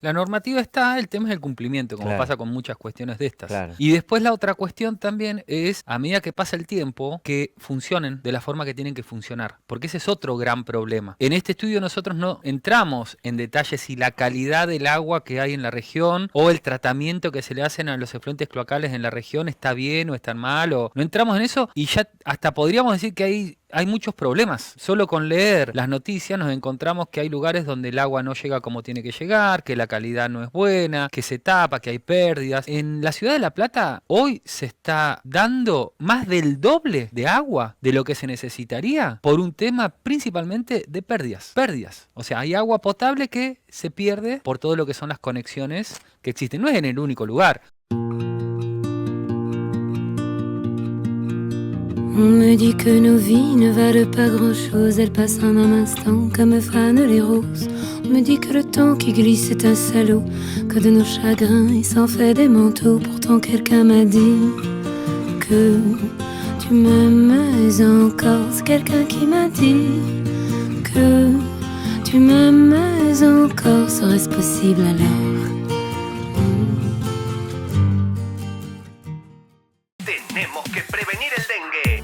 La normativa está, el tema es el cumplimiento, como Claro, pasa con muchas cuestiones de estas. claro. Y después la otra cuestión también es, a medida que pasa el tiempo, que funcionen de la forma que tienen que funcionar. Porque ese es otro gran problema. En este estudio nosotros no entramos en detalles si la calidad del agua que hay en la región o el tratamiento que se le hacen a los efluentes cloacales en la región está bien o está mal. No entramos en eso y ya hasta podríamos decir que hay muchos problemas. Solo con leer las noticias nos encontramos que hay lugares donde el agua no llega como tiene que llegar, que la calidad no es buena, que se tapa, que hay pérdidas. En la ciudad de La Plata hoy se está dando más del doble de agua de lo que se necesitaría por un tema principalmente de pérdidas. Pérdidas. O sea, hay agua potable que se pierde por todo lo que son las conexiones que existen. No es en el único lugar. On me dit que nos vies ne valent pas grand-chose, elles passent en un instant comme fanent les roses. On me dit que le temps qui glisse est un salaud, que de nos chagrins il s'en fait des manteaux. Pourtant quelqu'un m'a dit que tu m'aimes encore. C'est quelqu'un qui m'a dit que tu m'aimes encore. Serait-ce possible alors? Tenemos que prevenir el dengue.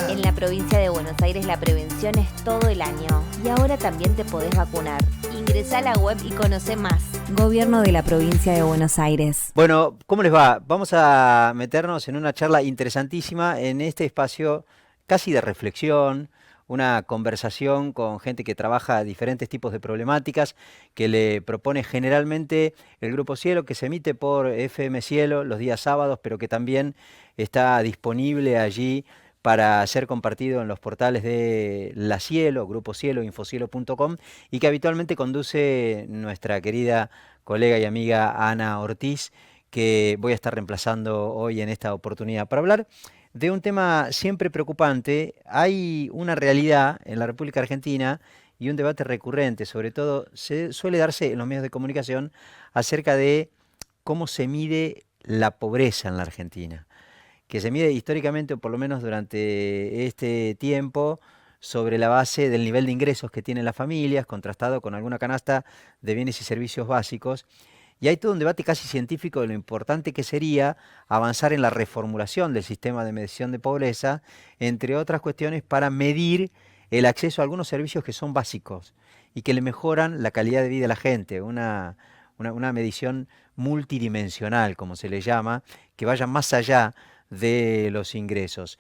En la provincia de Buenos Aires la prevención es todo el año y ahora también te podés vacunar. Ingresá a la web y conoce más. Gobierno de la provincia de Buenos Aires. Bueno, ¿cómo les va? Vamos a meternos en una charla interesantísima en este espacio casi de reflexión, una conversación con gente que trabaja diferentes tipos de problemáticas, que le propone generalmente el Grupo Cielo, que se emite por FM Cielo los días sábados, pero que también está disponible allí para ser compartido en los portales de La Cielo, Grupo Cielo, infocielo.com, y que habitualmente conduce nuestra querida colega y amiga Ana Ortiz, que voy a estar reemplazando hoy en esta oportunidad para hablar de un tema siempre preocupante. Hay una realidad en la República Argentina y un debate recurrente, sobre todo se suele darse en los medios de comunicación, acerca de cómo se mide la pobreza en la Argentina, que se mide históricamente, o por lo menos durante este tiempo, sobre la base del nivel de ingresos que tienen las familias, contrastado con alguna canasta de bienes y servicios básicos. Y hay todo un debate casi científico de lo importante que sería avanzar en la reformulación del sistema de medición de pobreza, entre otras cuestiones, para medir el acceso a algunos servicios que son básicos y que le mejoran la calidad de vida a la gente. Una medición multidimensional, como se le llama, que vaya más allá de los ingresos.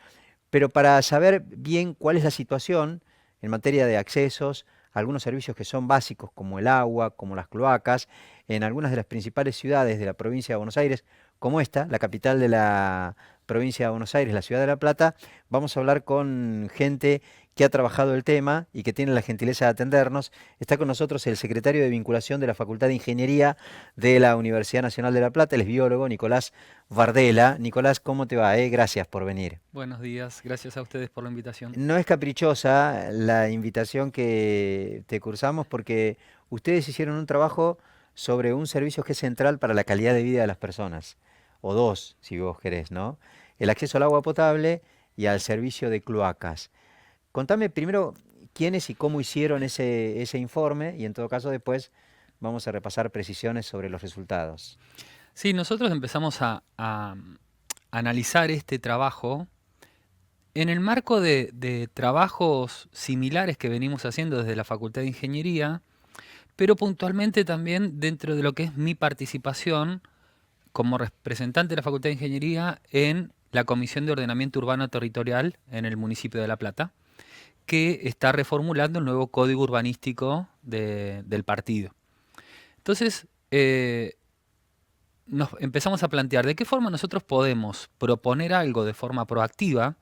Pero para saber bien cuál es la situación en materia de accesos a algunos servicios que son básicos, como el agua, como las cloacas, en algunas de las principales ciudades de la provincia de Buenos Aires, como esta, la capital de la provincia de Buenos Aires, la ciudad de La Plata, vamos a hablar con gente que ha trabajado el tema y que tiene la gentileza de atendernos. Está con nosotros el secretario de vinculación de la Facultad de Ingeniería de la Universidad Nacional de La Plata, el es biólogo Nicolás Bardela. Nicolás, ¿cómo te va? Gracias por venir. Buenos días, gracias a ustedes por la invitación. No es caprichosa la invitación que te cursamos porque ustedes hicieron un trabajo sobre un servicio que es central para la calidad de vida de las personas, o dos, si vos querés, ¿no? El acceso al agua potable y al servicio de cloacas. Contame primero quiénes y cómo hicieron ese informe y en todo caso después vamos a repasar precisiones sobre los resultados. Sí, nosotros empezamos a analizar este trabajo en el marco de trabajos similares que venimos haciendo desde la Facultad de Ingeniería, pero puntualmente también dentro de lo que es mi participación como representante de la Facultad de Ingeniería en la Comisión de Ordenamiento Urbano Territorial en el municipio de La Plata, que está reformulando el nuevo código urbanístico del partido. Entonces, nos empezamos a plantear de qué forma nosotros podemos proponer algo de forma proactiva,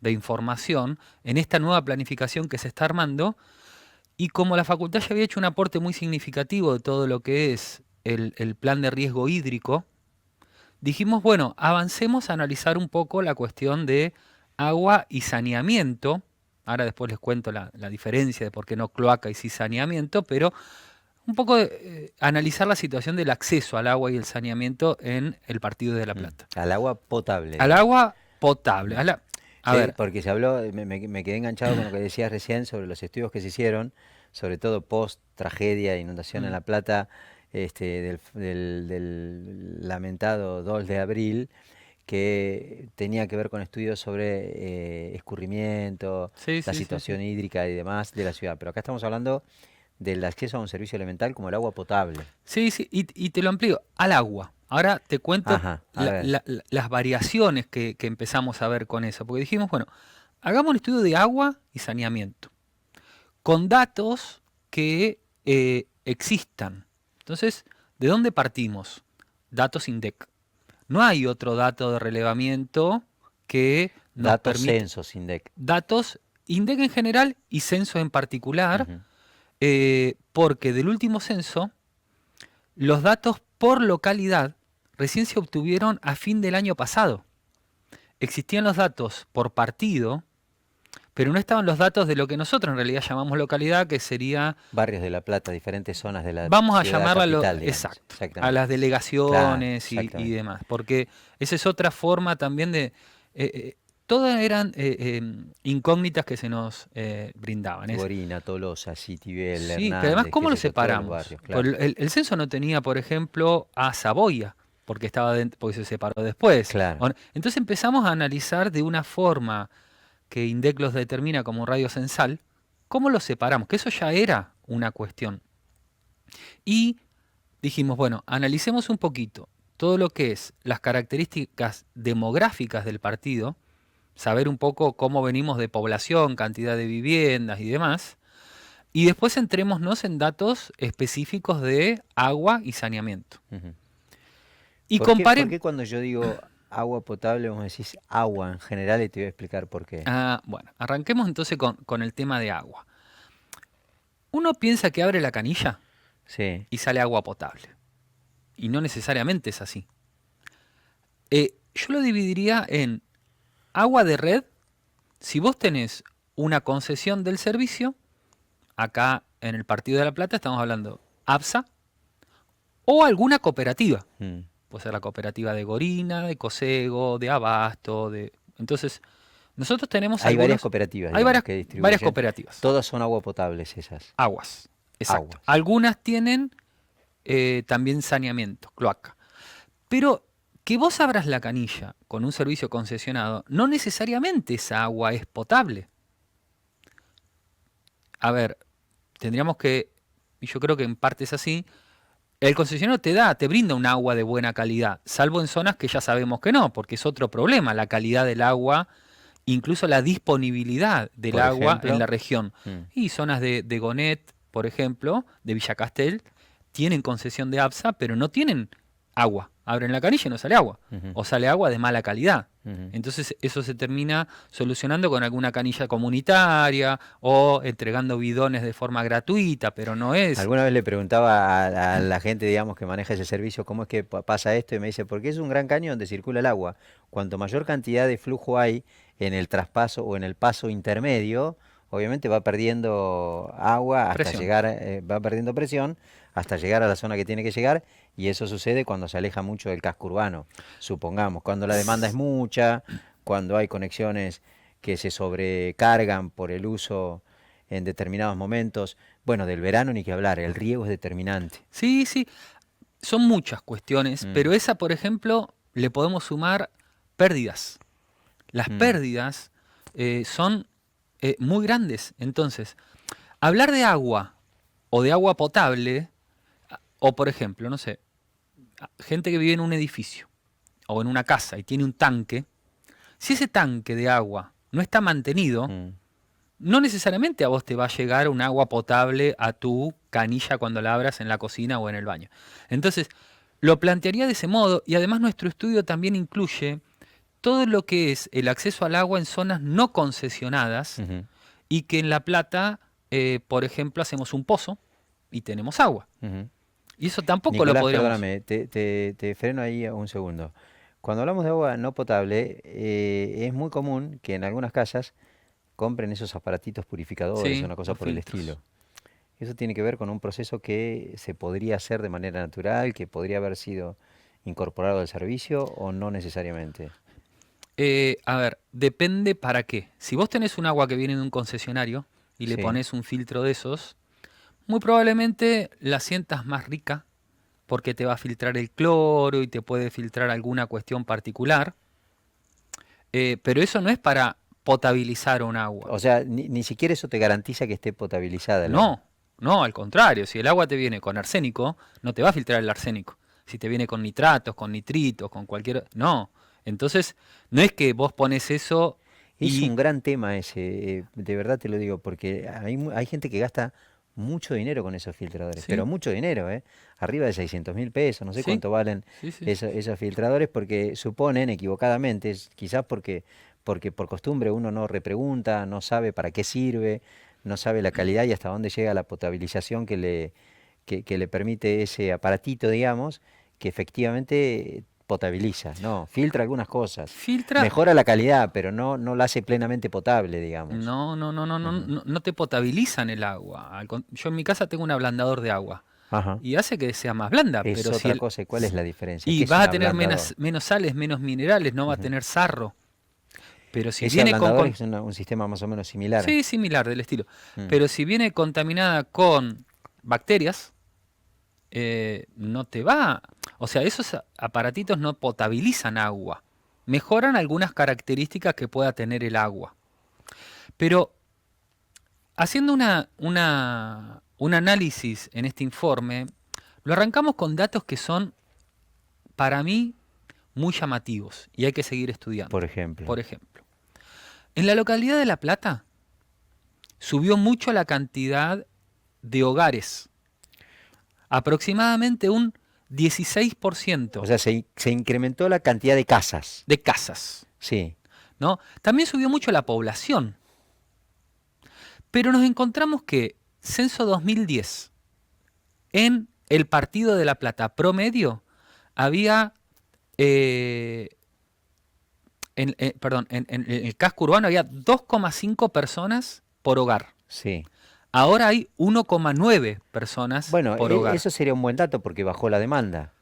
de información, en esta nueva planificación que se está armando, y como la facultad ya había hecho un aporte muy significativo de todo lo que es el plan de riesgo hídrico, dijimos, bueno, avancemos a analizar un poco la cuestión de agua y saneamiento. Ahora después les cuento la diferencia de por qué no cloaca y sí saneamiento, pero un poco analizar la situación del acceso al agua y el saneamiento en el partido de La Plata. Al agua potable, Al digamos. agua potable. A Sí, ver, porque se habló, me quedé enganchado con lo que decías recién sobre los estudios que se hicieron, sobre todo post tragedia, inundación en Mm. La Plata, del lamentado 2 de abril, que tenía que ver con estudios sobre escurrimiento, Sí, la sí, sí, sí. situación hídrica y demás de la ciudad. Pero acá estamos hablando del acceso a un servicio elemental como el agua potable. Sí, sí, y te lo amplío, al agua. Ahora te cuento Ajá, a ver. las variaciones que empezamos a ver con eso, porque dijimos, bueno, hagamos un estudio de agua y saneamiento, con datos que existan. Entonces, ¿de dónde partimos? Datos INDEC. No hay otro dato de relevamiento que nos Datos permita. censos, INDEC. Datos INDEC en general y censo en particular, Ujú. porque del último censo, los datos por localidad recién se obtuvieron a fin del año pasado. Existían los datos por partido, pero no estaban los datos de lo que nosotros en realidad llamamos localidad, que sería, Barrios de La Plata, diferentes zonas de la vamos a ciudad llamarla capital, digamos. exacto, a Exactamente. las Claro, delegaciones y exactamente. demás, porque esa es otra forma también de... todas eran incógnitas que se nos brindaban. Tiborina, Tolosa, Citibel, Sí, que además, Hernández, ¿cómo qué lo sé yo, todos los separamos? barrios, Por claro. el censo no tenía, por ejemplo, a Saboya, porque estaba porque se separó después. Claro. Entonces empezamos a analizar de una forma que INDEC los determina como radio censal, cómo los separamos, que eso ya era una cuestión. Y dijimos, bueno, analicemos un poquito todo lo que es las características demográficas del partido, saber un poco cómo venimos de población, cantidad de viviendas y demás, y después entrémonos en datos específicos de agua y saneamiento. Ujú. Y ¿Por qué comparemos... cuando yo digo agua potable vos decís agua en general y te voy a explicar por qué? Bueno, arranquemos entonces con el tema de agua. Uno piensa que abre la canilla Sí. y sale agua potable. Y no necesariamente es así. Yo lo dividiría en agua de red. Si vos tenés una concesión del servicio, acá en el Partido de La Plata estamos hablando ABSA o alguna cooperativa. Mm. Puede ser la cooperativa de Gorina, de Cosego, de Abasto. Entonces, nosotros tenemos Hay varias algunos... cooperativas, Hay digamos, varias, que varias distribuyen. cooperativas. Todas son agua potables esas. Aguas. Exacto. Aguas. Algunas tienen también saneamiento, cloaca. Pero que vos abras la canilla con un servicio concesionado, no necesariamente esa agua es potable. A ver, tendríamos que, y yo creo que en parte es así, el concesionario te brinda un agua de buena calidad, salvo en zonas que ya sabemos que no, porque es otro problema, la calidad del agua, incluso la disponibilidad del Por agua ejemplo. en la región. Mm. Y zonas de Gonet, por ejemplo, de Villa Castel, tienen concesión de ABSA, pero no tienen agua. Abren la canilla y no sale agua. Ujú. O sale agua de mala calidad. Ujú. Entonces eso se termina solucionando con alguna canilla comunitaria o entregando bidones de forma gratuita, pero no es... Alguna vez le preguntaba a la gente, digamos, que maneja ese servicio, cómo es que pasa esto, y me dice, porque es un gran caño donde circula el agua. Cuanto mayor cantidad de flujo hay en el traspaso o en el paso intermedio, obviamente va perdiendo agua hasta Presión. llegar, va perdiendo presión hasta llegar a la zona que tiene que llegar, y eso sucede cuando se aleja mucho del casco urbano, supongamos, cuando la demanda es mucha, cuando hay conexiones que se sobrecargan por el uso en determinados momentos. Bueno, del verano ni que hablar, el riego es determinante. Sí, sí, son muchas cuestiones, Mm. pero esa, por ejemplo, le podemos sumar pérdidas. Las Mm. pérdidas son muy grandes. Entonces, hablar de agua o de agua potable, o por ejemplo, no sé, gente que vive en un edificio o en una casa y tiene un tanque, si ese tanque de agua no está mantenido, Mm. no necesariamente a vos te va a llegar un agua potable a tu canilla cuando la abras en la cocina o en el baño. Entonces, lo plantearía de ese modo, y además nuestro estudio también incluye todo lo que es el acceso al agua en zonas no concesionadas, Ujú. y que en La Plata, por ejemplo, hacemos un pozo y tenemos agua. Ujú. Y eso tampoco Nicolás, lo podríamos... perdóname, te freno ahí un segundo. Cuando hablamos de agua no potable, es muy común que en algunas casas compren esos aparatitos purificadores, Sí, una cosa o por el filtros. estilo. Eso tiene que ver con un proceso que se podría hacer de manera natural, que podría haber sido incorporado al servicio o no necesariamente. A ver, depende para qué. Si vos tenés un agua que viene de un concesionario y le Sí. pones un filtro de esos, muy probablemente la sientas más rica porque te va a filtrar el cloro y te puede filtrar alguna cuestión particular. Pero eso no es para potabilizar un agua. O sea, ni siquiera eso te garantiza que esté potabilizada el agua. No, al contrario. Si el agua te viene con arsénico, no te va a filtrar el arsénico. Si te viene con nitratos, con nitritos, con cualquier... No. Entonces, no es que vos pones eso Es y... un gran tema ese, de verdad te lo digo, porque hay gente que gasta mucho dinero con esos filtradores, Sí, pero mucho dinero, ¿eh? Arriba de 600.000 pesos, no sé sí, cuánto valen sí. esos filtradores, porque suponen equivocadamente, quizás porque por costumbre uno no repregunta, no sabe para qué sirve, no sabe la calidad y hasta dónde llega la potabilización que le permite ese aparatito, digamos, que efectivamente potabiliza, ¿no? Filtra algunas cosas, Filtra... mejora la calidad, pero no la hace plenamente potable, digamos. Ujú. No te potabilizan el agua. Yo en mi casa tengo un ablandador de agua Ajá. y hace que sea más blanda, Es pero si otra cosa. ¿Y cuál es la diferencia? y ¿Qué es vas un a tener ablandador? menos sales, menos minerales, no va a Ujú. tener sarro. Pero si Ese viene ablandador es un sistema más o menos similar. sí, similar del estilo. Mm. Pero si viene contaminada con bacterias, no te va. O sea, esos aparatitos no potabilizan agua. Mejoran algunas características que pueda tener el agua. Pero haciendo un análisis en este informe, lo arrancamos con datos que son, para mí, muy llamativos y hay que seguir estudiando. Por ejemplo. Por ejemplo, en la localidad de La Plata subió mucho la cantidad de hogares, aproximadamente un 16% O sea, se incrementó la cantidad de casas. de casas, Sí. ¿no? También subió mucho la población, pero nos encontramos que censo 2010, en el partido de La Plata promedio, había, en el casco urbano había 2,5 personas por hogar. Sí. Ahora hay 1,9 personas Bueno, por hogar. eso sería un buen dato porque bajó la demanda.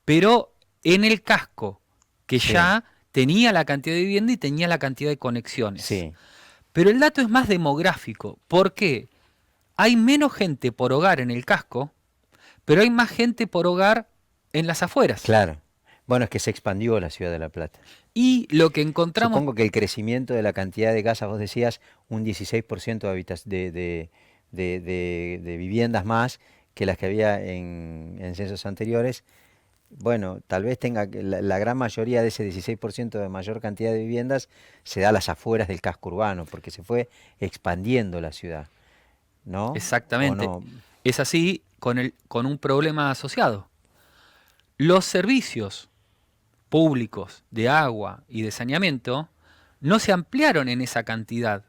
Pero en el casco, que Sí. ya tenía la cantidad de vivienda y tenía la cantidad de conexiones. Sí. Pero el dato es más demográfico, porque hay menos gente por hogar en el casco, pero hay más gente por hogar en las afueras. Claro. Bueno, es que se expandió la ciudad de La Plata. Y lo que encontramos... Supongo que el crecimiento de la cantidad de casas, vos decías, un 16% de viviendas más que las que había en censos anteriores. Bueno, tal vez tenga la gran mayoría de ese 16% de mayor cantidad de viviendas se da a las afueras del casco urbano, porque se fue expandiendo la ciudad, ¿no? ¿O Exactamente. no? Es así con un problema asociado. Los servicios públicos de agua y de saneamiento no se ampliaron en esa cantidad.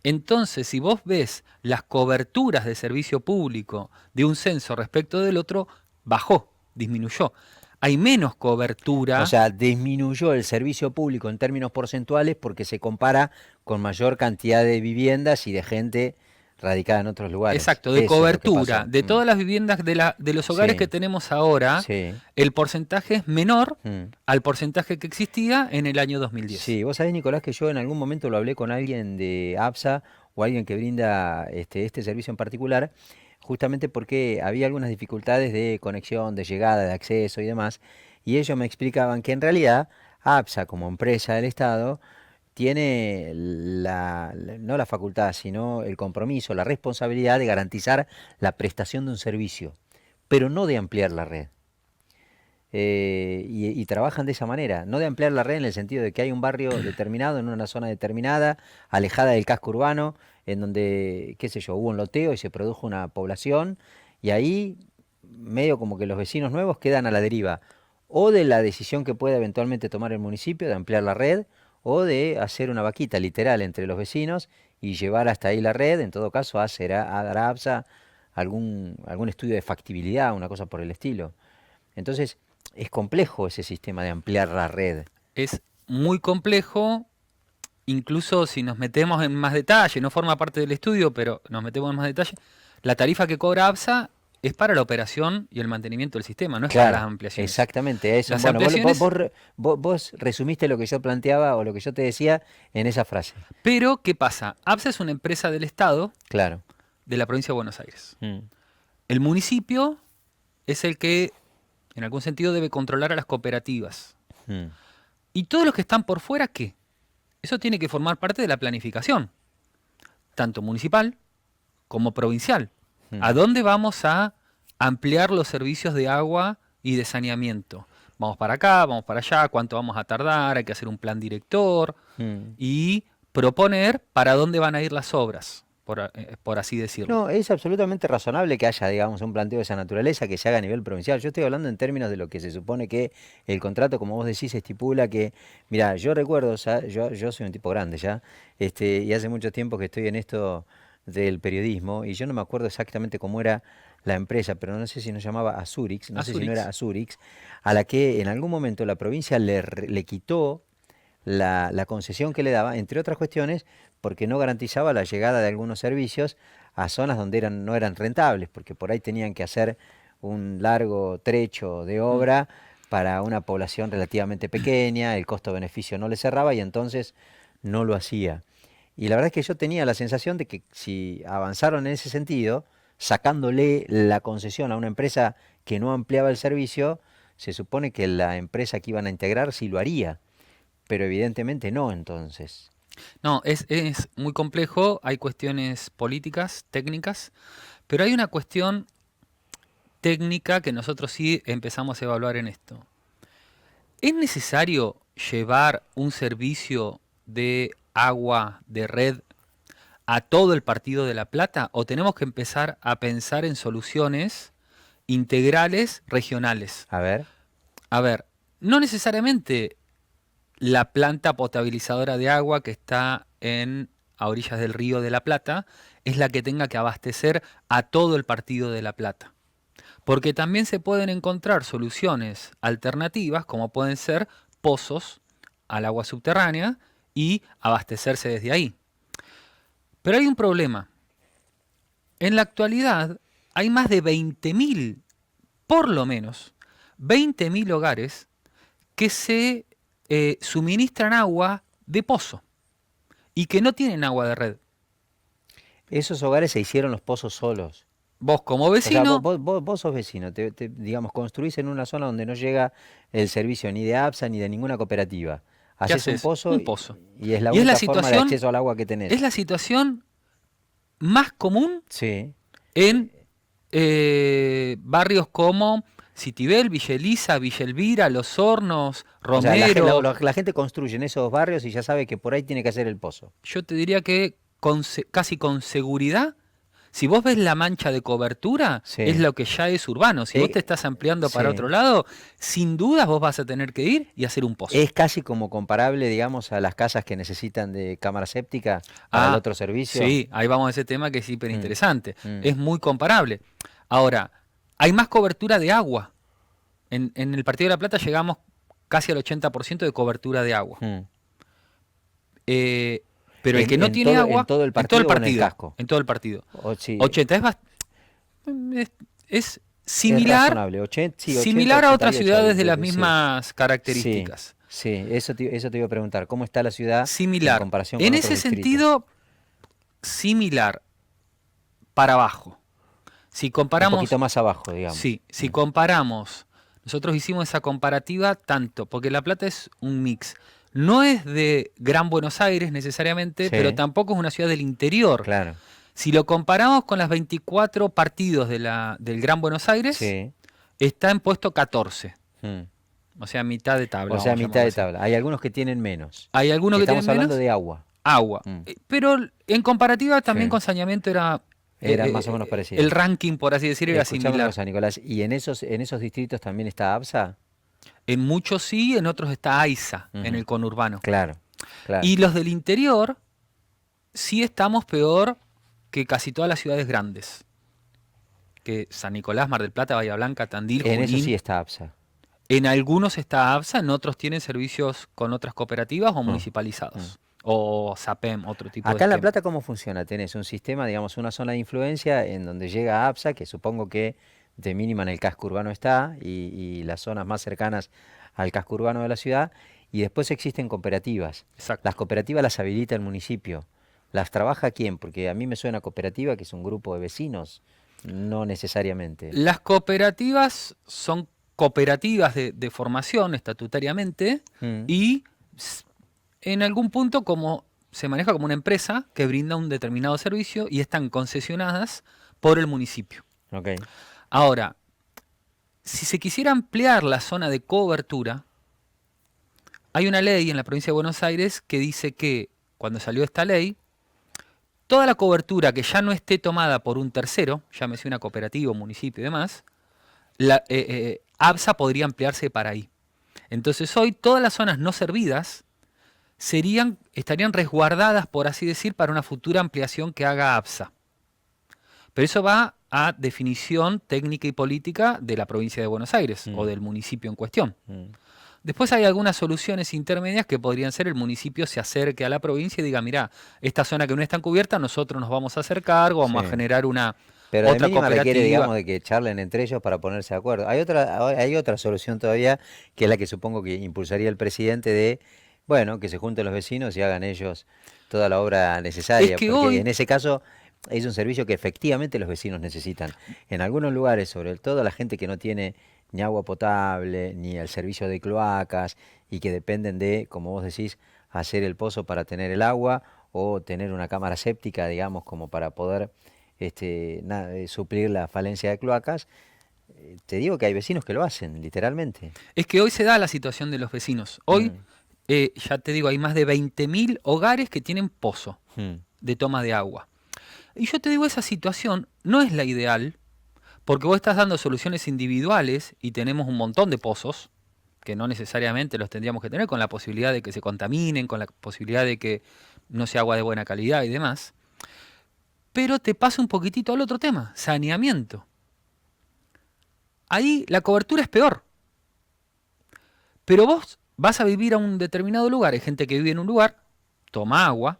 Entonces, si vos ves las coberturas de servicio público de un censo respecto del otro, bajó, disminuyó. Hay menos cobertura. O sea, disminuyó el servicio público en términos porcentuales porque se compara con mayor cantidad de viviendas y de gente radicada en otros lugares. Exacto, de Eso es lo que cobertura. pasó. De todas las viviendas de los hogares Sí. que tenemos ahora, Sí. el porcentaje es menor Mm. al porcentaje que existía en el año 2010. Sí, vos sabés, Nicolás, que yo en algún momento lo hablé con alguien de APSA o alguien que brinda este servicio en particular, justamente porque había algunas dificultades de conexión, de llegada, de acceso y demás, y ellos me explicaban que en realidad APSA como empresa del Estado tiene no la facultad, sino el compromiso, la responsabilidad de garantizar la prestación de un servicio, pero no de ampliar la red. Y trabajan de esa manera, no de ampliar la red en el sentido de que hay un barrio determinado, en una zona determinada, alejada del casco urbano, en donde, qué sé yo, hubo un loteo y se produjo una población, y ahí medio como que los vecinos nuevos quedan a la deriva, o de la decisión que pueda eventualmente tomar el municipio de ampliar la red, o de hacer una vaquita literal entre los vecinos y llevar hasta ahí la red, en todo caso hará APSA algún estudio de factibilidad, una cosa por el estilo. Entonces, es complejo ese sistema de ampliar la red. Es muy complejo, incluso si nos metemos en más detalle, no forma parte del estudio, pero nos metemos en más detalle, la tarifa que cobra APSA es para la operación y el mantenimiento del sistema, no es para las ampliaciones. Exactamente, eso. Las Bueno, ampliaciones- vos resumiste lo que yo planteaba o lo que yo te decía en esa frase. Pero, ¿qué pasa? APSA es una empresa del Estado Claro. de la provincia de Buenos Aires. Mm. El municipio es el que, en algún sentido, debe controlar a las cooperativas. Mm. ¿Y todos los que están por fuera qué? Eso tiene que formar parte de la planificación, tanto municipal como provincial. ¿A dónde vamos a ampliar los servicios de agua y de saneamiento? Vamos para acá, vamos para allá, cuánto vamos a tardar, hay que hacer un plan director y proponer para dónde van a ir las obras, por así decirlo. No, es absolutamente razonable que haya, digamos, un planteo de esa naturaleza que se haga a nivel provincial. Yo estoy hablando en términos de lo que se supone que el contrato, como vos decís, estipula que, mira, yo recuerdo, o sea, yo soy un tipo grande ya, y hace mucho tiempo que estoy en esto del periodismo, y yo no me acuerdo exactamente cómo era la empresa, pero no sé si nos llamaba Azurix, no sé si no era Azurix, a la que en algún momento la provincia le quitó la concesión que le daba, entre otras cuestiones, porque no garantizaba la llegada de algunos servicios a zonas donde no eran rentables, porque por ahí tenían que hacer un largo trecho de obra para una población relativamente pequeña, el costo-beneficio no le cerraba y entonces no lo hacía. Y la verdad es que yo tenía la sensación de que si avanzaron en ese sentido, sacándole la concesión a una empresa que no ampliaba el servicio, se supone que la empresa que iban a integrar sí lo haría, pero evidentemente no entonces. No, es muy complejo, hay cuestiones políticas, técnicas, pero hay una cuestión técnica que nosotros sí empezamos a evaluar en esto. ¿Es necesario llevar un servicio de agua de red a todo el Partido de La Plata o tenemos que empezar a pensar en soluciones integrales regionales? A ver. A ver, no necesariamente la planta potabilizadora de agua que está a orillas del río de la Plata es la que tenga que abastecer a todo el Partido de La Plata. Porque también se pueden encontrar soluciones alternativas, como pueden ser pozos al agua subterránea y abastecerse desde ahí. Pero hay un problema. En la actualidad hay más de 20.000, por lo menos, 20.000 hogares que se suministran agua de pozo y que no tienen agua de red. Esos hogares se hicieron los pozos solos. Vos como O sea, vecino, vos sos vecino, digamos, construís en una zona donde no llega el servicio ni de APSA ni de ninguna cooperativa. ¿qué Haces un haces? pozo, Un pozo. y es la Y es única la forma de situación, acceso al agua que tenés. es la situación más común Sí. en barrios como Citibel, Villa Elisa, Villa Elvira, Los Hornos, O sea, Romero. la gente construye en esos barrios y ya sabe que por ahí tiene que hacer el pozo. Yo te diría que casi con seguridad, si vos ves la mancha de cobertura, Sí. es lo que ya es urbano. Si vos te estás ampliando para sí. otro lado, sin dudas vos vas a tener que ir y hacer un pozo. Es casi como comparable, digamos, a las casas que necesitan de cámara séptica para el otro servicio. Sí, ahí vamos a ese tema que es hiper interesante. Mm. Es muy comparable. Ahora, hay más cobertura de agua. En el Partido de La Plata llegamos casi al 80% de cobertura de agua. Mm. Pero el que no tiene agua, ¿En todo el partido o en el casco? En todo el partido. Sí. 80 es Es similar, razonable. 80, sí, 80, similar a otras 88, ciudades de las sí. mismas características. Sí, eso te iba a preguntar. ¿Cómo está la ciudad Similar. en comparación En con ese otros distritos? sentido, similar para abajo. Si comparamos, Un poquito más abajo, digamos. sí, si comparamos, nosotros hicimos esa comparativa tanto, porque La Plata es un mix. No es de Gran Buenos Aires necesariamente, Sí. pero tampoco es una ciudad del interior. Claro. Si lo comparamos con las 24 partidos del Gran Buenos Aires, Sí. está en puesto 14. Mm. O sea, mitad de tabla. O sea, vamos a mitad de llamarlo así. tabla. Hay algunos que tienen menos. Hay algunos que Estamos tienen hablando menos de agua. agua. Mm. Pero en comparativa también Sí. con saneamiento era Más o menos parecido. el ranking, por así decir, era Escuchame una similar. cosa, Nicolás. ¿Y en esos distritos también está APSA? En muchos sí, en otros está AISA, en Ujú. el conurbano. Claro, claro. Y los del interior sí estamos peor que casi todas las ciudades grandes. Que San Nicolás, Mar del Plata, Bahía Blanca, Tandil, En eso Junín. sí está APSA. En algunos está ABSA, en otros tienen servicios con otras cooperativas o municipalizados. O SAPEM, otro tipo de Acá en La esquema. Plata, ¿cómo funciona? Tenés un sistema, digamos, una zona de influencia en donde llega APSA, que supongo que de mínima en el casco urbano está, y las zonas más cercanas al casco urbano de la ciudad, y después existen cooperativas. Exacto. Las cooperativas las habilita el municipio. ¿Las trabaja quién? Porque a mí me suena cooperativa, que es un grupo de vecinos, no necesariamente. Las cooperativas son cooperativas de formación estatutariamente y en algún punto se maneja como una empresa que brinda un determinado servicio y están concesionadas por el municipio. Ok. Ahora, si se quisiera ampliar la zona de cobertura, hay una ley en la provincia de Buenos Aires que dice que cuando salió esta ley, toda la cobertura que ya no esté tomada por un tercero, llámese una cooperativa, un municipio y demás, la ABSA podría ampliarse para ahí. Entonces hoy todas las zonas no servidas estarían resguardadas, por así decir, para una futura ampliación que haga ABSA. Pero eso va a definición técnica y política de la provincia de Buenos Aires o del municipio en cuestión. Después hay algunas soluciones intermedias que podrían ser el municipio se acerque a la provincia y diga, mirá, esta zona que no está cubierta, nosotros nos vamos a hacer cargo, vamos a generar pero otra de mínima cooperativa. requiere, digamos, de que charlen entre ellos para ponerse de acuerdo. Hay otra solución todavía, que es la que supongo que impulsaría el presidente de, bueno, que se junten los vecinos y hagan ellos toda la obra necesaria. Es que porque hoy, en ese caso es un servicio que efectivamente los vecinos necesitan. En algunos lugares, sobre todo la gente que no tiene ni agua potable, ni el servicio de cloacas, y que dependen de, como vos decís, hacer el pozo para tener el agua, o tener una cámara séptica, digamos, como para poder suplir la falencia de cloacas. Te digo que hay vecinos que lo hacen, literalmente. es que hoy se da la situación de los vecinos. Hoy, ya te digo, hay más de 20.000 hogares que tienen pozo de toma de agua. Y yo te digo, esa situación no es la ideal, porque vos estás dando soluciones individuales y tenemos un montón de pozos, que no necesariamente los tendríamos que tener, con la posibilidad de que se contaminen, con la posibilidad de que no sea agua de buena calidad y demás. Pero te paso un poquitito al otro tema, saneamiento. Ahí la cobertura es peor. Pero vos vas a vivir a un determinado lugar, hay gente que vive en un lugar, toma agua,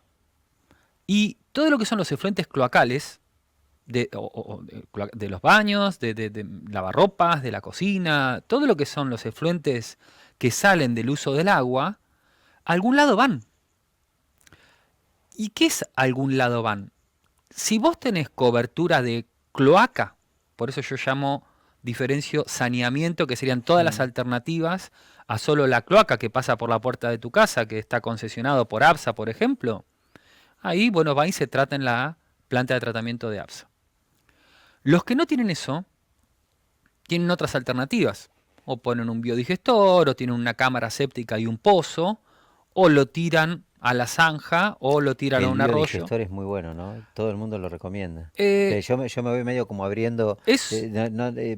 y todo lo que son los efluentes cloacales, de los baños, de lavarropas, de la cocina, todo lo que son los efluentes que salen del uso del agua, a algún lado van. ¿Y qué es a algún lado van? Si vos tenés cobertura de cloaca, por eso yo diferencio saneamiento, que serían todas las alternativas a solo la cloaca que pasa por la puerta de tu casa, que está concesionado por ABSA, por ejemplo, ahí, bueno, va y se trata en la planta de tratamiento de ABSA. Los que no tienen eso, tienen otras alternativas. O ponen un biodigestor, o tienen una cámara séptica y un pozo, o lo tiran a la zanja, o lo tiran a un arroyo. El biodigestor es muy bueno, ¿no? Todo el mundo lo recomienda. Yo me voy medio como abriendo...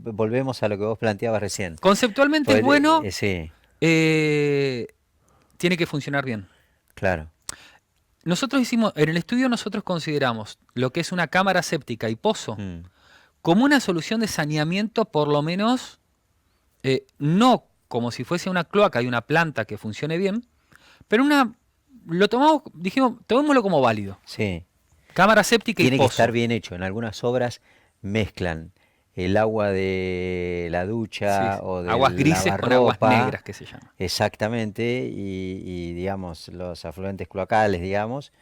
volvemos a lo que vos planteabas recién. Conceptualmente es bueno, sí. Tiene que funcionar bien. Claro. En el estudio nosotros consideramos lo que es una cámara séptica y pozo como una solución de saneamiento, por lo menos, no como si fuese una cloaca y una planta que funcione bien, pero dijimos, tomémoslo como válido. Sí. Cámara séptica y pozo. Tiene que estar bien hecho. En algunas obras mezclan el agua de la ducha o de aguas grises con aguas negras, que se llama. Exactamente, y digamos, los afluentes cloacales, digamos,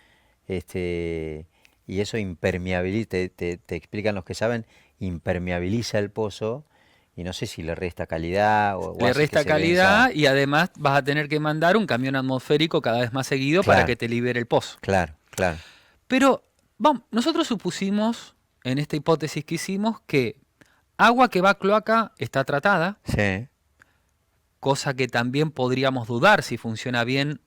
y eso impermeabiliza, te explican los que saben, impermeabiliza el pozo, y no sé si le resta calidad o le resta calidad, y además vas a tener que mandar un camión atmosférico cada vez más seguido para que te libere el pozo. Claro. Pero nosotros supusimos, en esta hipótesis que hicimos, que agua que va a cloaca está tratada, sí, cosa que también podríamos dudar si funciona bien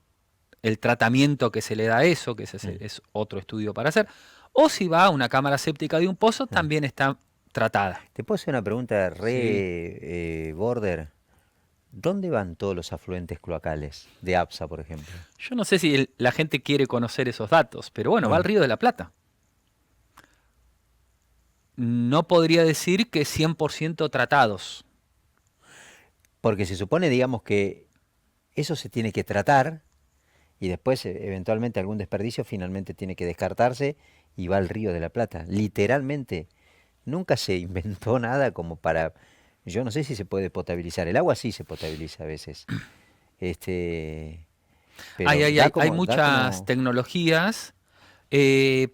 el tratamiento que se le da a eso, que es otro estudio para hacer, o si va a una cámara séptica de un pozo, también está tratada. ¿Te puedo hacer una pregunta border? ¿Dónde van todos los afluentes cloacales de ABSA, por ejemplo? Yo no sé si la gente quiere conocer esos datos, pero bueno, va al Río de la Plata. No podría decir que 100% tratados. Porque se supone, digamos, que eso se tiene que tratar y después, eventualmente, algún desperdicio finalmente tiene que descartarse y va al Río de la Plata. Literalmente, nunca se inventó nada como para... Yo no sé si se puede potabilizar. El agua sí se potabiliza a veces. Pero hay muchas tecnologías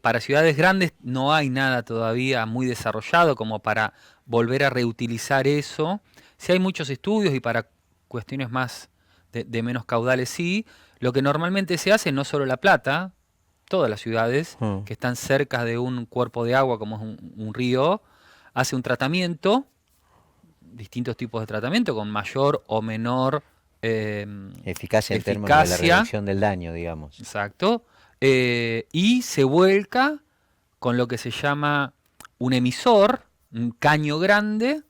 Para ciudades grandes no hay nada todavía muy desarrollado como para volver a reutilizar eso. Sí hay muchos estudios y para cuestiones más de menos caudales sí. Lo que normalmente se hace, no solo La Plata, todas las ciudades que están cerca de un cuerpo de agua como es un río, hace un tratamiento, distintos tipos de tratamiento con mayor o menor Eficacia en términos de la reducción del daño, digamos. Exacto. Y se vuelca con lo que se llama un emisor, un caño grande,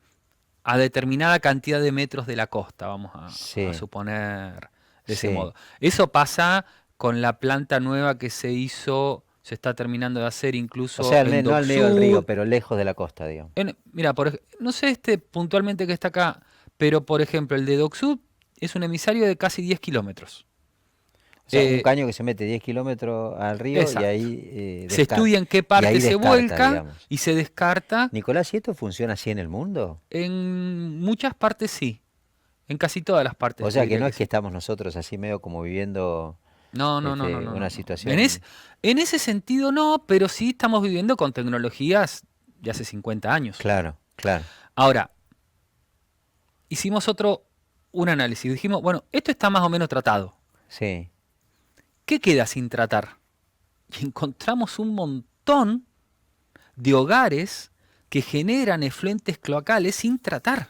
a determinada cantidad de metros de la costa, vamos a suponer de ese modo. Eso pasa con la planta nueva que se hizo, se está terminando de hacer incluso. O sea, no al medio del río, pero lejos de la costa, digamos. Mira, no sé puntualmente que está acá, pero por ejemplo el de Dock Sud es un emisario de casi 10 kilómetros. O sea, un caño que se mete 10 kilómetros al río y ahí se estudia en qué parte se vuelca, digamos, y se descarta. Nicolás, ¿y esto funciona así en el mundo? En muchas partes sí, en casi todas las partes. O sea, que no es que estamos nosotros así medio como viviendo una situación. En ese sentido no, pero sí estamos viviendo con tecnologías de hace 50 años. Claro, claro. Ahora, hicimos un análisis, dijimos, bueno, esto está más o menos tratado. Sí. ¿Qué queda sin tratar? Y encontramos un montón de hogares que generan efluentes cloacales sin tratar.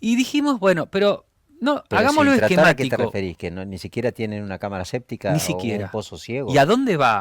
Y dijimos, bueno, pero hagámoslo sin tratar, esquemático. ¿a qué te referís? ¿Que ni siquiera tienen una cámara séptica ni o siquiera un pozo ciego? ¿Y a dónde va?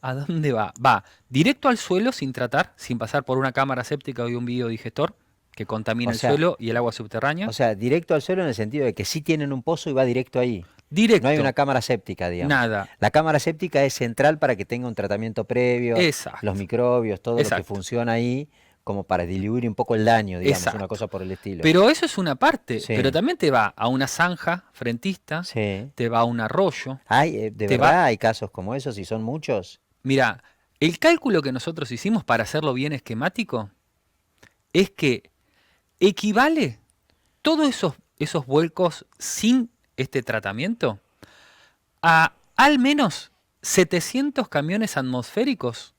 ¿A dónde va? Va directo al suelo sin tratar, sin pasar por una cámara séptica y un biodigestor que contamina el suelo y el agua subterránea. O sea, directo al suelo en el sentido de que sí tienen un pozo y va directo ahí. Directo. No hay una cámara séptica, digamos. Nada. La cámara séptica es central para que tenga un tratamiento previo, los microbios, todo lo que funciona ahí, como para diluir un poco el daño, digamos, una cosa por el estilo. Pero eso es una parte, pero también te va a una zanja frentista, te va a un arroyo. ¿De verdad hay casos como esos y son muchos? Mira, el cálculo que nosotros hicimos para hacerlo bien esquemático es que equivale todos esos vuelcos sin este tratamiento a al menos 700 camiones atmosféricos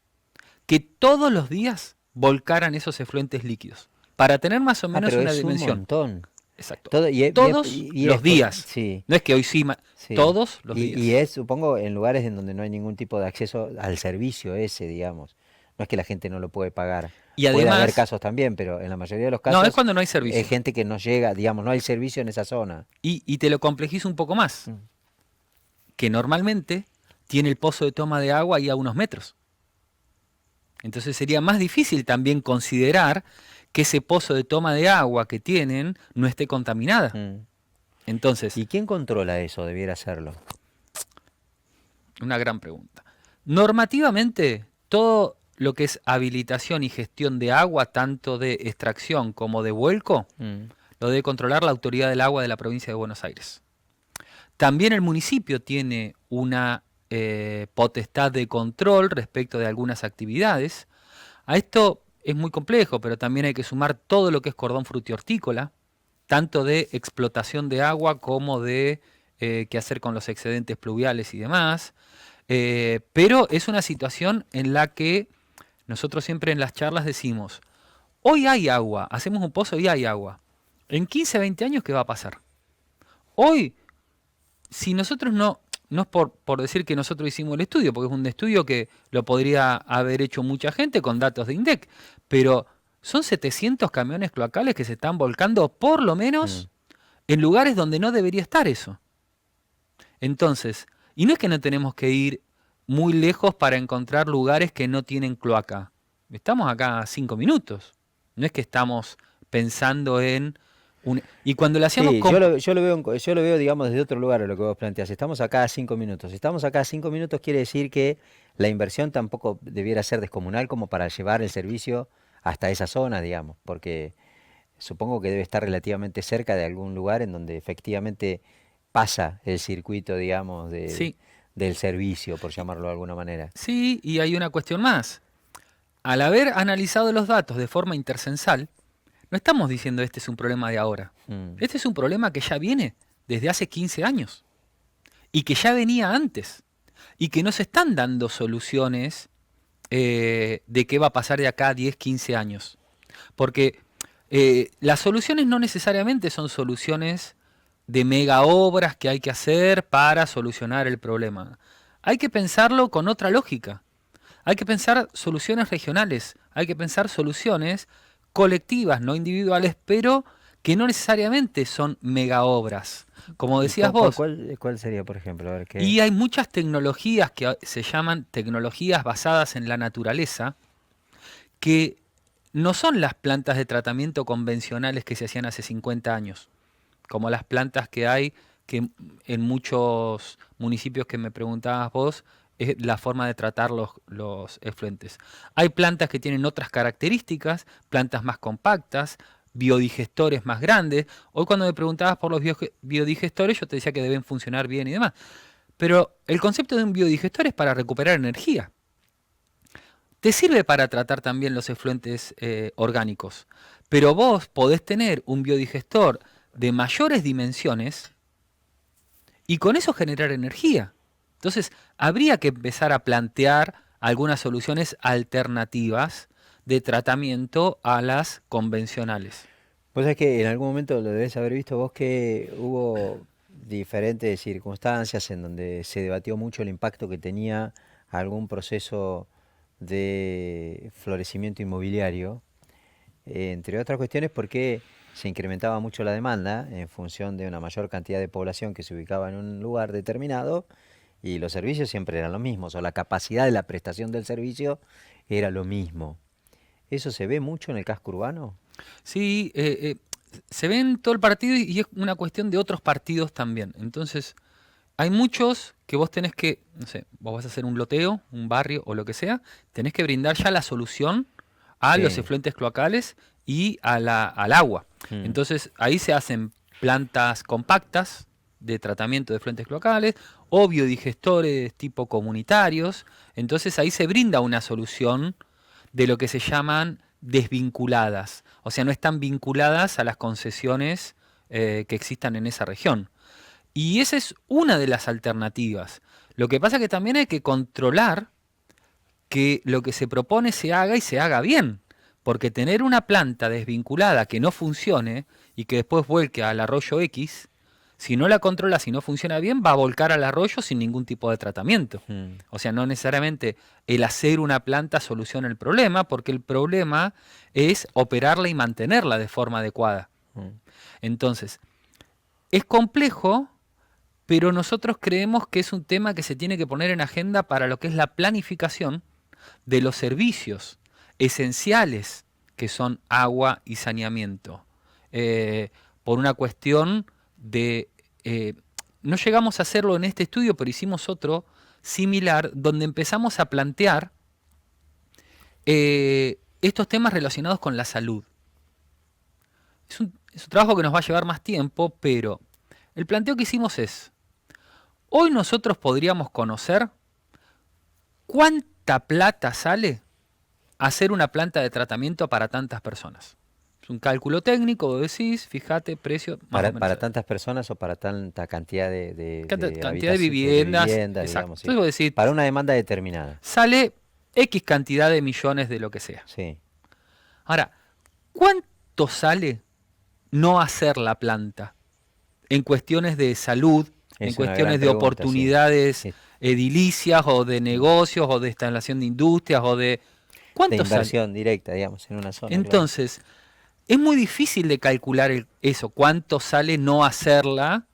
que todos los días volcaran esos efluentes líquidos. Para tener más o menos una dimensión. Un montón. Exacto. Todos los días. Sí. No es que hoy sí, todos los días. Y es, supongo, en lugares en donde no hay ningún tipo de acceso al servicio ese, digamos. No es que la gente no lo puede pagar. Y además, puede haber casos también, pero en la mayoría de los casos... No, es cuando no hay servicio. Hay gente que no llega, digamos, no hay servicio en esa zona. Y te lo complejizo un poco más. Que normalmente tiene el pozo de toma de agua ahí a unos metros. Entonces sería más difícil también considerar que ese pozo de toma de agua que tienen no esté contaminada. Entonces, ¿y quién controla eso? Debiera hacerlo. Una gran pregunta. Normativamente, todo lo que es habilitación y gestión de agua, tanto de extracción como de vuelco, lo debe controlar la Autoridad del Agua de la Provincia de Buenos Aires. También el municipio tiene una potestad de control respecto de algunas actividades. A esto es muy complejo, pero también hay que sumar todo lo que es cordón frutihortícola, tanto de explotación de agua como de qué hacer con los excedentes pluviales y demás. Pero es una situación en la que nosotros siempre en las charlas decimos, hoy hay agua, hacemos un pozo y hay agua. En 15, 20 años, ¿qué va a pasar? Hoy, si nosotros no es por decir que nosotros hicimos el estudio, porque es un estudio que lo podría haber hecho mucha gente con datos de INDEC, pero son 700 camiones cloacales que se están volcando por lo menos en lugares donde no debería estar eso. Entonces, y no es que no tenemos que ir muy lejos para encontrar lugares que no tienen cloaca. Estamos acá a 5 minutos. No es que estamos pensando en... Y cuando lo hacíamos... Sí, yo lo veo, digamos, desde otro lugar lo que vos planteás. Estamos acá a 5 minutos. Si estamos acá a 5 minutos quiere decir que la inversión tampoco debiera ser descomunal como para llevar el servicio hasta esa zona, digamos. Porque supongo que debe estar relativamente cerca de algún lugar en donde efectivamente pasa el circuito, digamos, del servicio, por llamarlo de alguna manera. Sí, y hay una cuestión más. Al haber analizado los datos de forma intercensal, no estamos diciendo este es un problema de ahora. Este es un problema que ya viene desde hace 15 años y que ya venía antes. y que no se están dando soluciones de qué va a pasar de acá a 10, 15 años. Porque las soluciones no necesariamente son soluciones de mega obras que hay que hacer para solucionar el problema. Hay que pensarlo con otra lógica. Hay que pensar soluciones regionales, hay que pensar soluciones colectivas, no individuales, pero que no necesariamente son mega obras. Como decías vos. ¿Cuál sería, por ejemplo? A ver, ¿qué? Y hay muchas tecnologías que se llaman tecnologías basadas en la naturaleza, que no son las plantas de tratamiento convencionales que se hacían hace 50 años, como las plantas que hay que en muchos municipios que me preguntabas vos, es la forma de tratar los efluentes. Hay plantas que tienen otras características, plantas más compactas, biodigestores más grandes. Hoy cuando me preguntabas por los biodigestores, yo te decía que deben funcionar bien y demás. Pero el concepto de un biodigestor es para recuperar energía. Te sirve para tratar también los efluentes orgánicos. Pero vos podés tener un biodigestor de mayores dimensiones y con eso generar energía. Entonces, habría que empezar a plantear algunas soluciones alternativas de tratamiento a las convencionales. Pues es que en algún momento lo debes haber visto vos que hubo diferentes circunstancias en donde se debatió mucho el impacto que tenía algún proceso de florecimiento inmobiliario, entre otras cuestiones porque se incrementaba mucho la demanda en función de una mayor cantidad de población que se ubicaba en un lugar determinado y los servicios siempre eran los mismos, o la capacidad de la prestación del servicio era lo mismo. ¿Eso se ve mucho en el casco urbano? Sí, se ve en todo el partido y es una cuestión de otros partidos también. Entonces, hay muchos que vos tenés que, no sé, vos vas a hacer un loteo, un barrio o lo que sea, tenés que brindar ya la solución a los Sí. efluentes cloacales y al agua. Mm. Entonces, ahí se hacen plantas compactas de tratamiento de efluentes cloacales o biodigestores tipo comunitarios. Entonces, ahí se brinda una solución de lo que se llaman desvinculadas. O sea, no están vinculadas a las concesiones que existan en esa región. Y esa es una de las alternativas. Lo que pasa es que también hay que controlar que lo que se propone se haga y se haga bien. Porque tener una planta desvinculada que no funcione y que después vuelque al arroyo X, si no la controla, si no funciona bien, va a volcar al arroyo sin ningún tipo de tratamiento. Mm. O sea, no necesariamente el hacer una planta soluciona el problema, porque el problema es operarla y mantenerla de forma adecuada. Mm. Entonces, es complejo, pero nosotros creemos que es un tema que se tiene que poner en agenda para lo que es la planificación de los servicios esenciales que son agua y saneamiento. Por una cuestión de... no llegamos a hacerlo en este estudio, pero hicimos otro similar donde empezamos a plantear estos temas relacionados con la salud. Es un trabajo que nos va a llevar más tiempo, pero el planteo que hicimos es, hoy nosotros podríamos conocer cuánta plata sale hacer una planta de tratamiento para tantas personas. Es un cálculo técnico, vos decís, fíjate, precio... ¿Para tantas personas o para tanta cantidad de cantidad de viviendas, viviendas, exacto. digamos, sí? Entonces vos decís, Para una demanda determinada. sale X cantidad de millones de lo que sea. Sí. Ahora, ¿cuánto sale no hacer la planta? En cuestiones de salud, en Es una cuestiones gran de pregunta, oportunidades sí. edilicias o de negocios o de instalación de industrias o de... De ¿Cuánto sale? inversión directa, digamos, en una zona. Entonces, es muy difícil de calcular eso, cuánto sale no hacerla,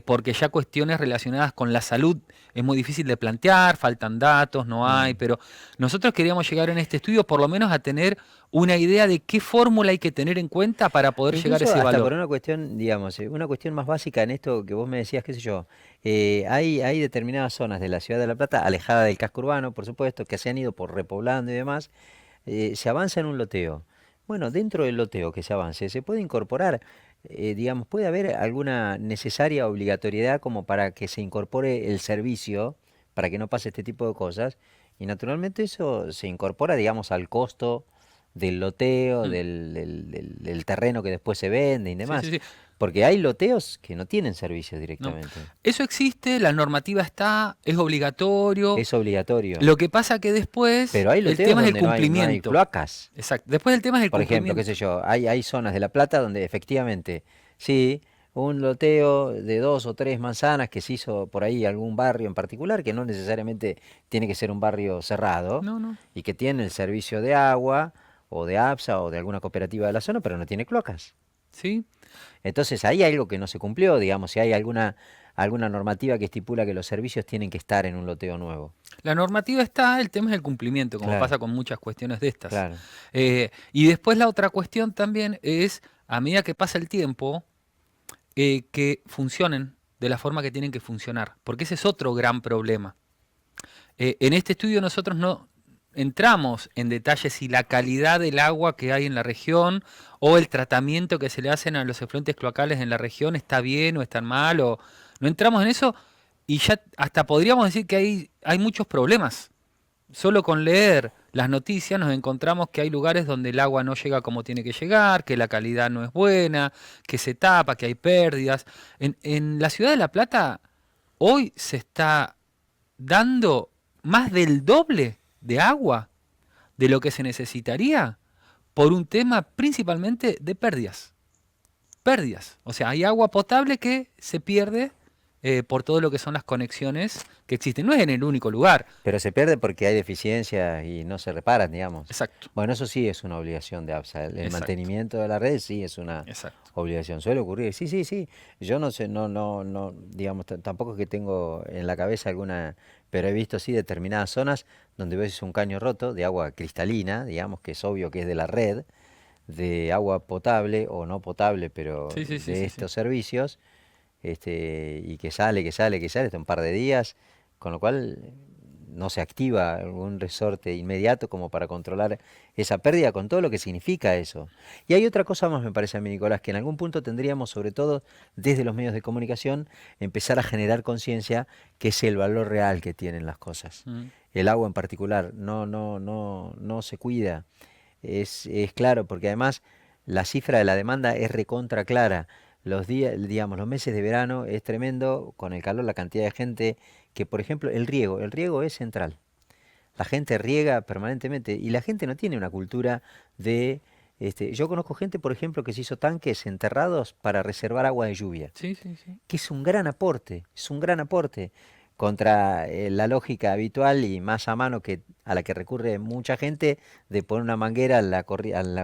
porque ya cuestiones relacionadas con la salud es muy difícil de plantear, faltan datos, no hay, pero nosotros queríamos llegar en este estudio por lo menos a tener una idea de qué fórmula hay que tener en cuenta para poder llegar a Incluso ese hasta valor. por una cuestión, digamos, una cuestión más básica en esto que vos me decías, qué sé yo, hay determinadas zonas de la ciudad de La Plata, alejadas del casco urbano, por supuesto, que se han ido por repoblando y demás, se avanza en un loteo. Bueno, dentro del loteo que se avance, se puede incorporar, digamos, puede haber alguna necesaria obligatoriedad como para que se incorpore el servicio, para que no pase este tipo de cosas, y naturalmente eso se incorpora, digamos, al costo del loteo, Mm. del terreno que después se vende y Sí, demás. sí, sí. Porque hay loteos que no tienen servicios No. directamente. Eso existe, la normativa está, es obligatorio. Es obligatorio. Lo que pasa que después Pero hay el loteos tema es el donde no hay cumplimiento. cloacas. Exacto. Después el tema es el Por ejemplo, qué cumplimiento. sé yo, hay zonas de La Plata donde efectivamente, sí, un loteo de 2 o 3 manzanas que se hizo por ahí algún barrio en particular, que no necesariamente tiene que ser un barrio cerrado, No, no. y que tiene el servicio de agua, o de APSA, o de alguna cooperativa de la zona, pero no tiene cloacas. ¿Sí? Entonces ahí hay algo que no se cumplió, digamos, si hay alguna normativa que estipula que los servicios tienen que estar en un loteo nuevo. La normativa está, el tema es el cumplimiento, como Claro, pasa con muchas cuestiones de estas. claro. Y después la otra cuestión también es, a medida que pasa el tiempo, que funcionen de la forma que tienen que funcionar, porque ese es otro gran problema. En este estudio nosotros no entramos en detalles si la calidad del agua que hay en la región o el tratamiento que se le hacen a los efluentes cloacales en la región está bien o está mal, o no entramos en eso y ya hasta podríamos decir que hay muchos problemas. Solo con leer las noticias nos encontramos que hay lugares donde el agua no llega como tiene que llegar, que la calidad no es buena, que se tapa, que hay pérdidas. En la ciudad de La Plata hoy se está dando más del doble de agua de lo que se necesitaría por un tema principalmente de pérdidas. Pérdidas. O sea, hay agua potable que se pierde por todo lo que son las conexiones que existen. No es en el único lugar. Pero se pierde porque hay deficiencias y no se reparan, digamos. Exacto, Bueno, eso sí es una obligación de APSA. El exacto, mantenimiento de la red sí es una exacto. obligación. Suele ocurrir. Sí, sí, sí. Yo no sé, no, digamos, tampoco es que tengo en la cabeza alguna, pero he visto sí determinadas zonas donde ves un caño roto de agua cristalina, digamos, que es obvio que es de la red, de agua potable o no potable, pero Sí, sí, sí, de sí, sí. estos servicios, y que sale, hasta un par de días, con lo cual no se activa algún resorte inmediato como para controlar esa pérdida con todo lo que significa eso. Y hay otra cosa más, me parece a mí, Nicolás, que en algún punto tendríamos, sobre todo desde los medios de comunicación, empezar a generar conciencia que es el valor real que tienen las cosas. Mm. El agua en particular no se cuida. Es claro, porque además la cifra de la demanda es recontra clara. Los días, digamos, los meses de verano es tremendo, con el calor, la cantidad de gente que, por ejemplo, el riego es central. La gente riega permanentemente y la gente no tiene una cultura de... yo conozco gente, por ejemplo, que se hizo tanques enterrados para reservar agua de lluvia, Sí, sí, sí. que es un gran aporte contra la lógica habitual y más a mano que a la que recurre mucha gente de poner una manguera a la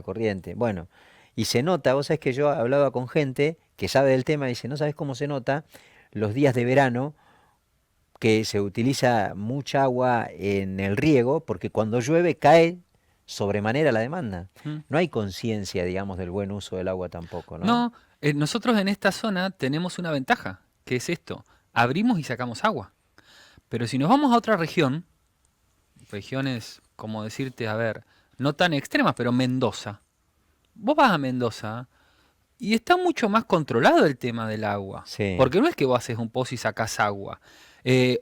corriente. Bueno, y se nota, vos sabés que yo hablaba con gente que sabe del tema y dice, no sabés cómo se nota los días de verano que se utiliza mucha agua en el riego, porque cuando llueve cae sobremanera la demanda. Mm. No hay conciencia, digamos, del buen uso del agua tampoco, ¿no? No, nosotros en esta zona tenemos una ventaja, que es esto. Abrimos y sacamos agua. Pero si nos vamos a otra región, regiones, como decirte, a ver, no tan extremas, pero Mendoza. Vos vas a Mendoza y está mucho más controlado el tema del agua. Sí. Porque no es que vos haces un pozo y sacás agua.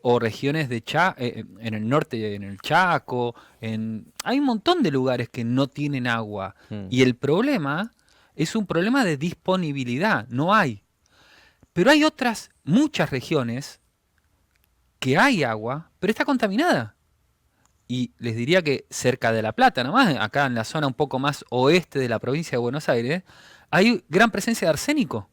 O regiones de en el norte, en el Chaco, hay un montón de lugares que no tienen agua. Mm. Y el problema es un problema de disponibilidad, no hay. Pero hay muchas regiones que hay agua, pero está contaminada. Y les diría que cerca de La Plata, nomás, acá en la zona un poco más oeste de la provincia de Buenos Aires, hay gran presencia de arsénico.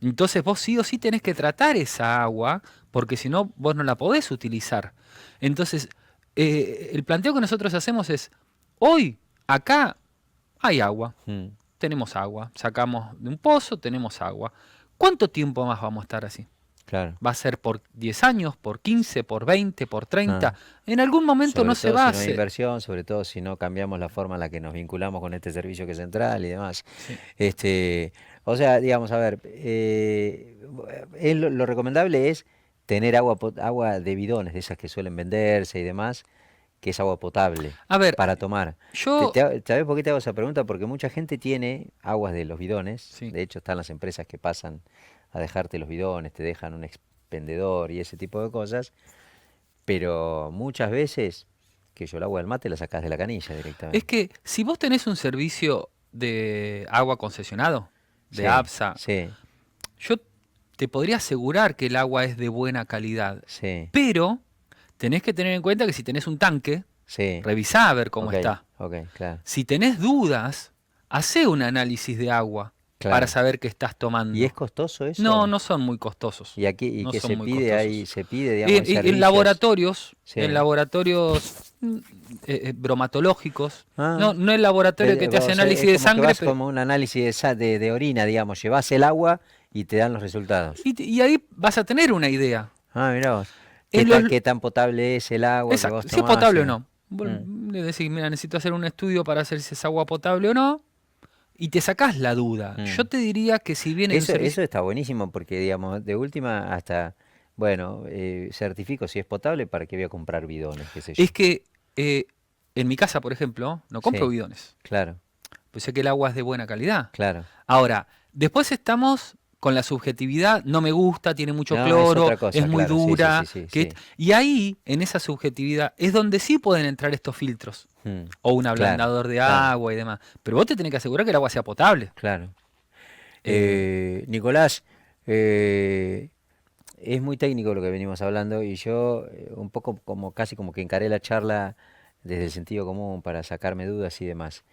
Entonces vos sí o sí tenés que tratar esa agua, porque si no, vos no la podés utilizar. Entonces, el planteo que nosotros hacemos es, hoy, acá, hay agua, Mm. tenemos agua, sacamos de un pozo, tenemos agua. ¿Cuánto tiempo más vamos a estar así? Claro. ¿Va a ser por 10 años, por 15, por 20, por 30? Ah. En algún momento Sobre no se todo va a si no hay hacer. inversión, sobre todo si no cambiamos la forma en la que nos vinculamos con este servicio que es central y demás. Sí. O sea, digamos, a ver, lo recomendable es tener agua de bidones, de esas que suelen venderse y demás, que es agua potable A ver, para tomar. yo... ¿Sabés por qué te hago esa pregunta? Porque mucha gente tiene aguas de los bidones. Sí. De hecho, están las empresas que pasan a dejarte los bidones, te dejan un expendedor y ese tipo de cosas. Pero muchas veces que yo el agua del mate la sacás de la canilla directamente. Es que si vos tenés un servicio de agua concesionado, de Sí, APSA, sí, yo te podría asegurar que el agua es de buena calidad, sí, pero tenés que tener en cuenta que si tenés un tanque, sí. revisá a ver cómo Ok, está. ok, claro. Si tenés dudas, hacé un análisis de agua Claro. para saber qué estás tomando. ¿Y es costoso eso? No, no son muy costosos. ¿Y aquí y no que son se muy pide ahí? costosos. Se pide, digamos, En servicios? laboratorios, Sí. en laboratorios bromatológicos. Ah. No el laboratorio que te O hace sea, análisis es de como que sangre, vas pero como un análisis de orina, digamos. Llevas el agua y te dan los resultados. y ahí vas a tener una idea. Ah, mirá vos. En los- ¿Qué tan potable es el agua que Exacto, vos si es tomás? potable o Y- no. Vos Mm. le decís, mira, necesito hacer un estudio para hacer si es agua potable o no, y te sacás la duda. Mm. Yo te diría que si bien hay un Eso servicio... está buenísimo porque, digamos, de última hasta, bueno, certifico si es potable para que voy a comprar bidones, qué sé yo. Es que en mi casa, por ejemplo, no compro Sí. bidones. Claro, Pues sé que el agua es de buena calidad. claro. Ahora, después estamos con la subjetividad, no me gusta, tiene mucho No, es cloro, otra cosa, es muy claro, sí, sí, dura. sí, sí, que- sí. Y ahí, en esa subjetividad, es donde sí pueden entrar estos filtros. Mm. O un Claro, ablandador de claro. agua y demás. Pero vos te tenés que asegurar que el agua sea potable. Claro. Eh, Nicolás, es muy técnico lo que venimos hablando y yo un poco como casi como que encaré la charla desde el sentido común para sacarme dudas y demás.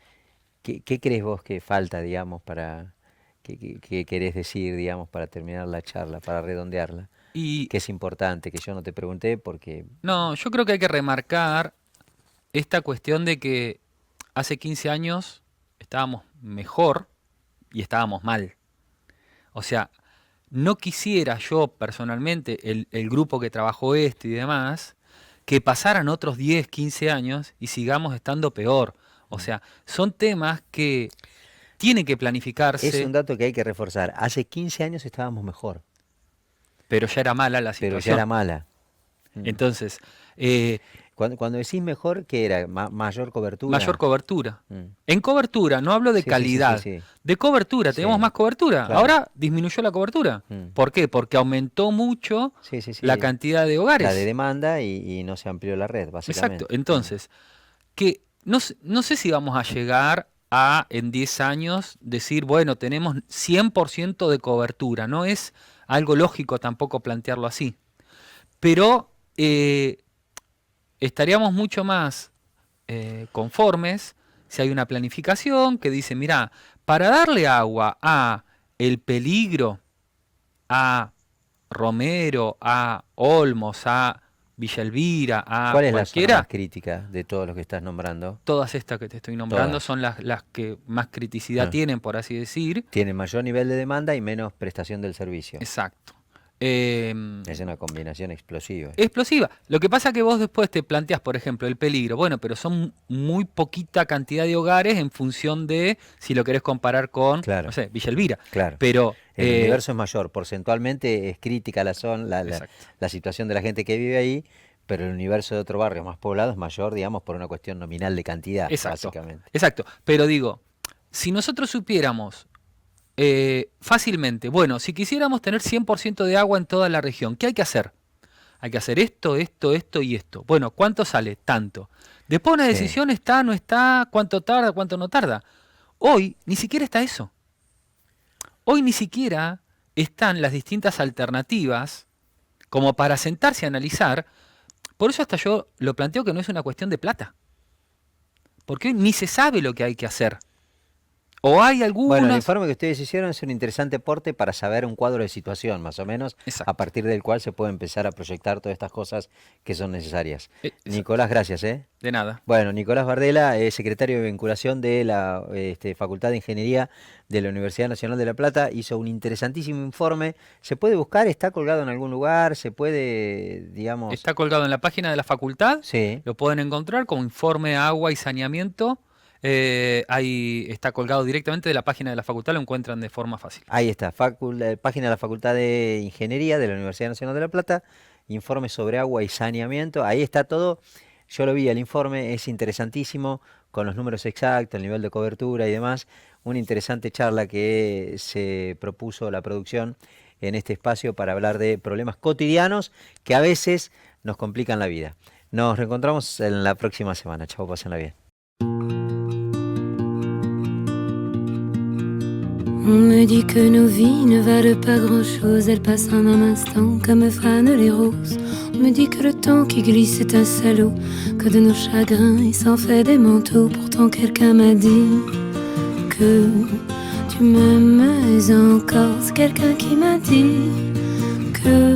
¿Qué crees vos que falta, digamos, para qué querés decir, digamos, para terminar la charla, para redondearla? y Que es importante, que yo no te pregunté porque... no, yo creo que hay que remarcar esta cuestión de que hace 15 años estábamos mejor y estábamos mal. O sea, no quisiera yo personalmente, el grupo que trabajó esto y demás, que pasaran otros 10, 15 años y sigamos estando peor. O sea, son temas que tienen que Es planificarse, un dato que hay que reforzar. Hace 15 años estábamos mejor, pero ya era mala la pero ya situación. era mala. Entonces, Cuando decís mejor, ¿qué era? ¿Mayor cobertura? mayor cobertura. Mm. En cobertura, no hablo de Sí, sí, sí, calidad. sí, sí. De cobertura, Sí, tenemos más cobertura. claro. Ahora disminuyó la cobertura. Mm. ¿Por qué? Porque aumentó mucho Sí, sí, sí. la cantidad de hogares. La de demanda y no se amplió la red, básicamente. Exacto. Entonces, que no sé si vamos a llegar a en 10 años decir, bueno, tenemos 100% de cobertura. No es algo lógico tampoco plantearlo así. Pero estaríamos mucho más conformes si hay una planificación que dice, mira, para darle agua a El Peligro, a Romero, a Olmos, a Villa Elvira, a ¿Cuál es la zona cualquiera, más crítica de todos los que estás nombrando? todas estas que te estoy nombrando Todas. son las que más criticidad Ah. tienen, por así decir. Tienen mayor nivel de demanda y menos prestación del servicio. Exacto. Es una combinación explosiva. Explosiva. Lo que pasa que vos después te planteas, por ejemplo, El Peligro. Bueno, pero son muy poquita cantidad de hogares en función de si lo querés comparar con, Claro. no sé, Villa Elvira. Claro. Pero El universo es mayor. Porcentualmente es crítica la zona, Exacto. la situación de la gente que vive ahí, pero el universo de otro barrio más poblado es mayor, digamos, por una cuestión nominal de cantidad, Exacto. básicamente. Exacto. Pero digo, si nosotros supiéramos fácilmente, bueno, si quisiéramos tener 100% de agua en toda la región, ¿qué hay que hacer? Hay que hacer esto, esto, esto y esto. Bueno, ¿cuánto sale? Tanto. Después una Sí. decisión está, no está, cuánto tarda, cuánto no tarda. Hoy ni siquiera está eso. Hoy ni siquiera están las distintas alternativas como para sentarse a analizar. Por eso hasta yo lo planteo que no es una cuestión de plata. Porque hoy ni se sabe lo que hay que hacer. O hay algunas... Bueno, el informe que ustedes hicieron es un interesante aporte para saber un cuadro de situación, más o menos, Exacto. a partir del cual se puede empezar a proyectar todas estas cosas que son necesarias. Exacto. Nicolás, gracias, ¿eh? De nada. Bueno, Nicolás Bardela es secretario de vinculación de la Facultad de Ingeniería de la Universidad Nacional de La Plata, hizo un interesantísimo informe. ¿Se puede buscar? ¿Está colgado en algún lugar? ¿Se puede, digamos...? Está colgado en la página de la facultad. Sí. Lo pueden encontrar como informe agua y saneamiento. Ahí está colgado directamente de la página de la facultad, lo encuentran de forma fácil. Ahí está, página de la Facultad de Ingeniería de la Universidad Nacional de La Plata, informe sobre agua y saneamiento, ahí está todo. Yo lo vi, el informe es interesantísimo, con los números exactos, el nivel de cobertura y demás. Una interesante charla que se propuso la producción en este espacio para hablar de problemas cotidianos que a veces nos complican la vida. Nos reencontramos en la próxima semana. Chao, pásenla bien. On me dit que nos vies ne valent pas grand-chose, elles passent en un instant comme fanent les roses. On me dit que le temps qui glisse est un salaud, que de nos chagrins il s'en fait des manteaux. Pourtant quelqu'un m'a dit que tu m'aimes encore. C'est quelqu'un qui m'a dit que